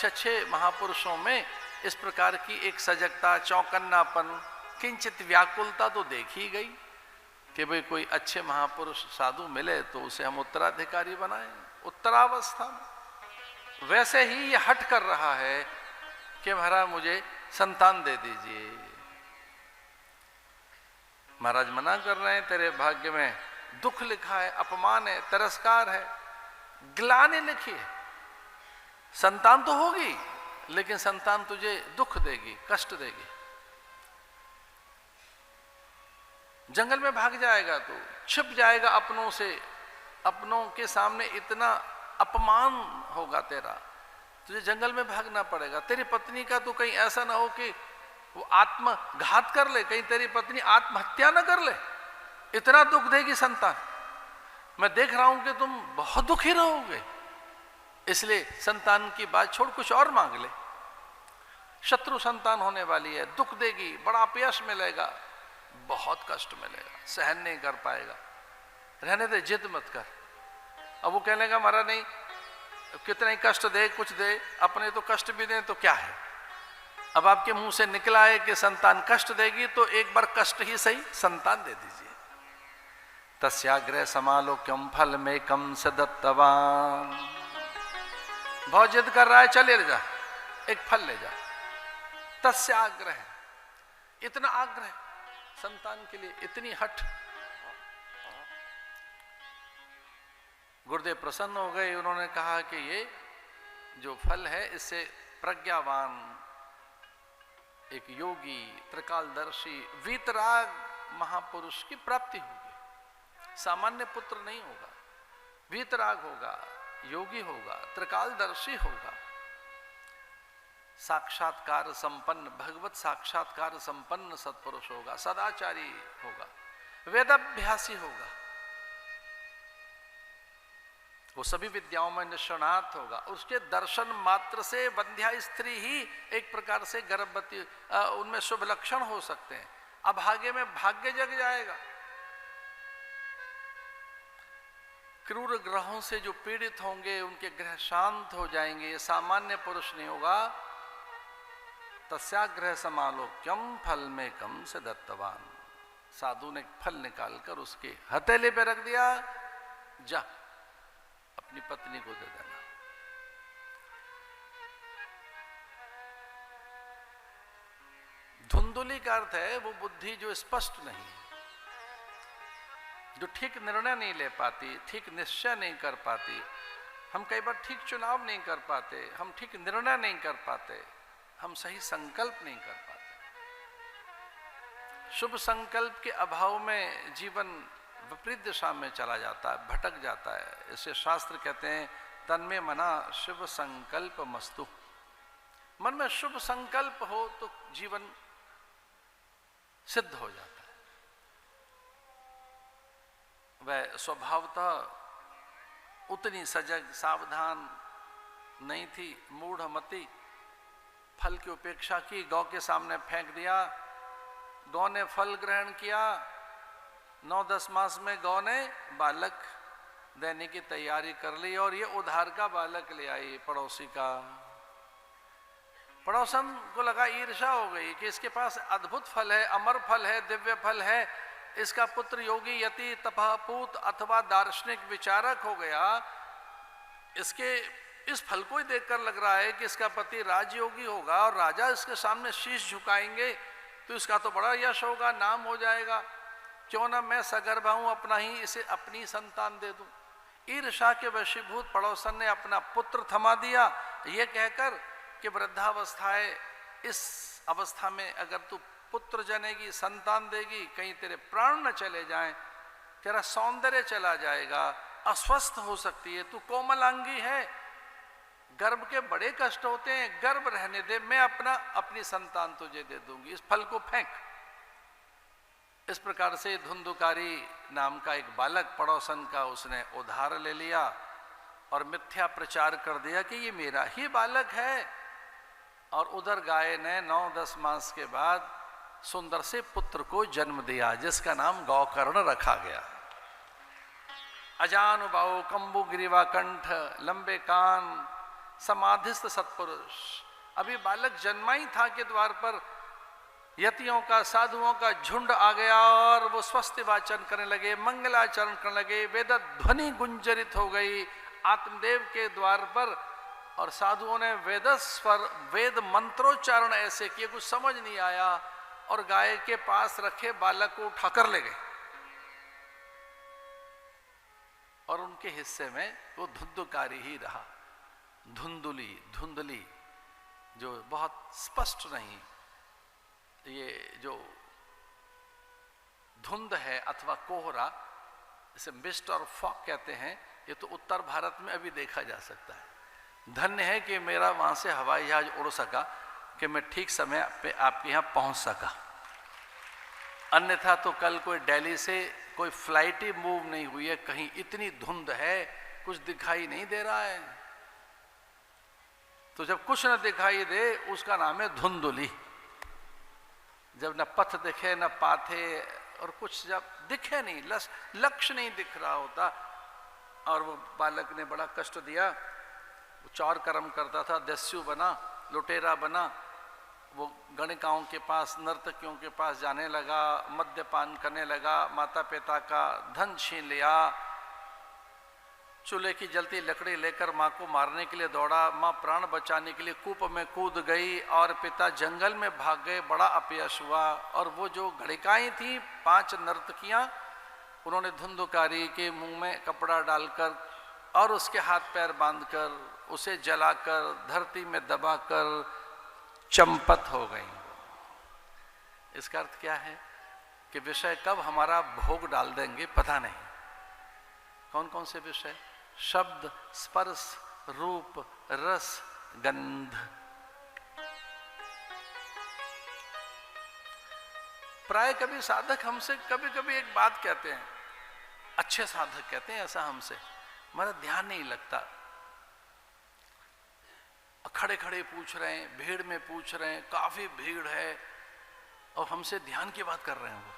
अच्छे अच्छे महापुरुषों में इस प्रकार की एक सजगता, चौकन्नापन, किंचित व्याकुलता तो देखी गई कि भाई कोई अच्छे महापुरुष साधु मिले तो उसे हम उत्तराधिकारी बनाएं उत्तरावस्था में। वैसे ही ये हट कर रहा है कि महाराज मुझे संतान दे दीजिए। महाराज मना कर रहे हैं, तेरे भाग्य में दुख लिखा है, अपमान है, तिरस्कार है, ग्लानि लिखी है। संतान तो होगी लेकिन संतान तुझे दुख देगी, कष्ट देगी। जंगल में भाग जाएगा तो छिप जाएगा अपनों से, अपनों के सामने इतना अपमान होगा तेरा, तुझे जंगल में भागना पड़ेगा। तेरी पत्नी का तो कहीं ऐसा ना हो कि वो आत्मघात कर ले, कहीं तेरी पत्नी आत्महत्या ना कर ले, इतना दुख देगी संतान। मैं देख रहा हूं कि तुम बहुत दुखी रहोगे, इसलिए संतान की बात छोड़ कुछ और मांग ले। शत्रु संतान होने वाली है, दुख देगी, बड़ा अपयश मिलेगा, बहुत कष्ट मिलेगा, सहन नहीं कर पाएगा। रहने दे, जिद मत कर। अब वो कहने लगा महाराज नहीं, कितना ही कष्ट दे, कुछ दे, अपने तो कष्ट भी दे तो क्या है। अब आपके मुंह से निकला है कि संतान कष्ट देगी, तो एक बार कष्ट ही सही संतान दे दीजिए। तस्याग्रह समालोक्यम फल में कम से दत्तवान। बहुत जिद कर रहा है, चले ले जा, एक फल ले जा। तस्याग्रह, इतना आग्रह संतान के लिए, इतनी हट। गुरुदेव प्रसन्न हो गए, उन्होंने कहा कि ये जो फल है इससे प्रज्ञावान एक योगी, त्रिकालदर्शी, वीतराग महापुरुष की प्राप्ति होगी। सामान्य पुत्र नहीं होगा, वीतराग होगा, योगी होगा, त्रिकालदर्शी होगा, साक्षात्कार संपन्न, भगवत साक्षात्कार संपन्न सत्पुरुष होगा, सदाचारी होगा, वेदाभ्यासी होगा, वो सभी विद्याओं में निष्णात होगा। उसके दर्शन मात्र से वंध्या स्त्री ही एक प्रकार से गर्भवती, उनमें शुभ लक्षण हो सकते हैं। अभागे में भाग्य जग जाएगा। क्रूर ग्रहों से जो पीड़ित होंगे उनके ग्रह शांत हो जाएंगे। ये सामान्य पुरुष नहीं होगा। तस्याग्रह समालोक्यम फल में कम से दत्तवान। साधु ने फल निकालकर उसके हथेली पे रख दिया, जा अपनी पत्नी को दे देना। धुंधुली का अर्थ है वो बुद्धि जो स्पष्ट नहीं, जो ठीक निर्णय नहीं ले पाती, ठीक निश्चय नहीं कर पाती। हम कई बार ठीक चुनाव नहीं कर पाते, हम ठीक निर्णय नहीं कर पाते, हम सही संकल्प नहीं कर पाते। शुभ संकल्प के अभाव में जीवन विपरीत दिशा में चला जाता है, भटक जाता है। इसे शास्त्र कहते हैं तन्मे मना शुभ संकल्प मस्तु। मन में शुभ संकल्प हो तो जीवन सिद्ध हो जाता है। वह स्वभावतः उतनी सजग सावधान नहीं थी, मूढ़मती। फल की उपेक्षा की, गौ के सामने फेंक दिया। गौ ने फल ग्रहण किया। 9-10 मास में गौ ने बालक देने की तैयारी कर ली और ये उधार का बालक ले आई पड़ोसी का। पड़ोसन को लगा, ईर्ष्या हो गई कि इसके पास अद्भुत फल है, अमर फल है, दिव्य फल है, इसका पुत्र योगी, यति, तपःपूत अथवा दार्शनिक विचारक हो गया। इसके इस फल को ही देखकर लग रहा है कि इसका पति राजयोगी होगा और राजा इसके सामने शीश झुकाएंगे तो इसका तो बड़ा यश होगा, नाम हो जाएगा। क्यों ना मैं सगर्भा हूं, अपना ही इसे अपनी संतान दे दूं। ईर्ष्या के वशीभूत पड़ोसन ने अपना पुत्र थमा दिया, ये कहकर कि वृद्धावस्था है, इस अवस्था में अगर तू पुत्र जनेगी, संतान देगी, कहीं तेरे प्राण न चले जाएं, तेरा सौंदर्य चला जाएगा, अस्वस्थ हो सकती है, तू कोमलांगी है, गर्भ के बड़े कष्ट होते हैं, गर्भ रहने दे, मैं अपनी संतान तुझे दे दूंगी, इस फल को फेंक। इस प्रकार से धुंधुकारी नाम का एक बालक पड़ोसन का उसने उधार ले लिया और मिथ्या प्रचार कर दिया कि ये मेरा ही बालक है। और उधर गाय ने 9-10 मास के बाद सुंदर से पुत्र को जन्म दिया जिसका नाम गौकर्ण रखा गया। अजानुबाहु, कंबु ग्रीवा कंठ, लंबे कान, समाधिस्थ सत्पुरुष। अभी बालक जन्मा ही था के द्वार पर यतियों का, साधुओं का झुंड आ गया और वो स्वस्ति वाचन करने लगे, मंगलाचरण करने लगे, वेद ध्वनि गुंजरित हो गई आत्मदेव के द्वार पर। और साधुओं ने वेद स्वर, वेद मंत्रोच्चारण ऐसे किए, कुछ समझ नहीं आया, और गाय के पास रखे बालक को उठाकर ले गए। और उनके हिस्से में वो धुंधकारी ही रहा, धुंधुली, धुंधली, जो बहुत स्पष्ट नहीं। ये जो धुंध है अथवा कोहरा, इसे मिस्ट और फॉग कहते हैं, ये तो उत्तर भारत में अभी देखा जा सकता है। धन्य है कि मेरा वहां से हवाई जहाज उड़ सका, कि मैं ठीक समय पे आपके यहाँ पहुंच सका। अन्यथा तो कल कोई दिल्ली से कोई फ्लाइट ही मूव नहीं हुई है, कहीं इतनी धुंध है, कुछ दिखाई नहीं दे रहा है। तो जब कुछ न दिखाई दे उसका नाम है धुंधुली। जब न पथ दिखे न पाथे, और कुछ जब दिखे नहीं, लक्ष्य नहीं दिख रहा होता। और वो बालक ने बड़ा कष्ट दिया, वो चौर कर्म करता था, दस्यु बना, लुटेरा बना, वो गणिकाओं के पास, नर्तकियों के पास जाने लगा, मद्यपान करने लगा, माता पिता का धन छीन लिया, चूल्हे की जलती लकड़ी लेकर माँ को मारने के लिए दौड़ा, माँ प्राण बचाने के लिए कूप में कूद गई और पिता जंगल में भाग गए, बड़ा अपयश हुआ। और वो जो गणिकाएं थी, 5 नर्तकियां, उन्होंने धुंधकारी के मुंह में कपड़ा डालकर और उसके हाथ पैर बांधकर उसे जलाकर धरती में दबाकर चंपत हो गई। इसका अर्थ क्या है कि विषय कब हमारा भोग डाल देंगे पता नहीं। कौन कौन से विषय? शब्द, स्पर्श, रूप, रस, गंध। प्राय कभी साधक हमसे कभी कभी एक बात कहते हैं, अच्छे साधक कहते हैं ऐसा हमसे, हमारा ध्यान नहीं लगता, खड़े खड़े पूछ रहे हैं, भीड़ में पूछ रहे हैं, काफी भीड़ है और हमसे ध्यान की बात कर रहे हैं। वो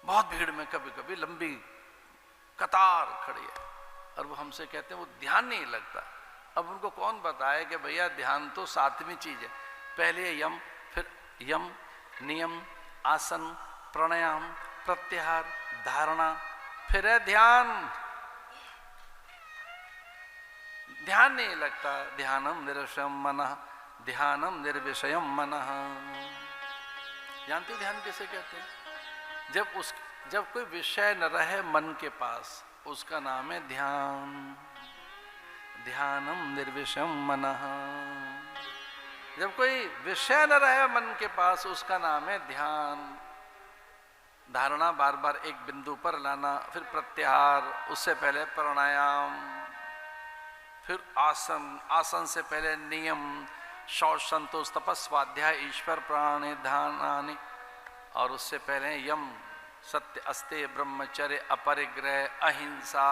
बहुत भीड़ में कभी कभी लंबी कतार खड़ी है और वो हमसे कहते हैं वो ध्यान नहीं लगता। अब उनको कौन बताए कि भैया ध्यान तो 7वीं चीज है, पहले यम, फिर यम, नियम, आसन, प्राणायाम, प्रत्याहार, धारणा, फिर है ध्यान। ध्यान नहीं लगता। ध्यानम निर्विषयम मनः, ध्यानम निर्विषयम मनः। जानते हो ध्यान किसे कहते हैं? जब कोई विषय न रहे मन के पास, उसका नाम है ध्यान। ध्यानम निर्विषयम मनः। जब कोई विषय न रहे मन के पास, उसका नाम है ध्यान। धारणा बार बार एक बिंदु पर लाना, फिर प्रत्याहार, उससे पहले प्राणायाम, फिर आसन, आसन से पहले नियम, शौच, संतोष, तपस, स्वाध्याय, ईश्वर प्राणिधानानि, और उससे पहले यम, सत्य, अस्तेय, ब्रह्मचर्य, अपरिग्रह, अहिंसा।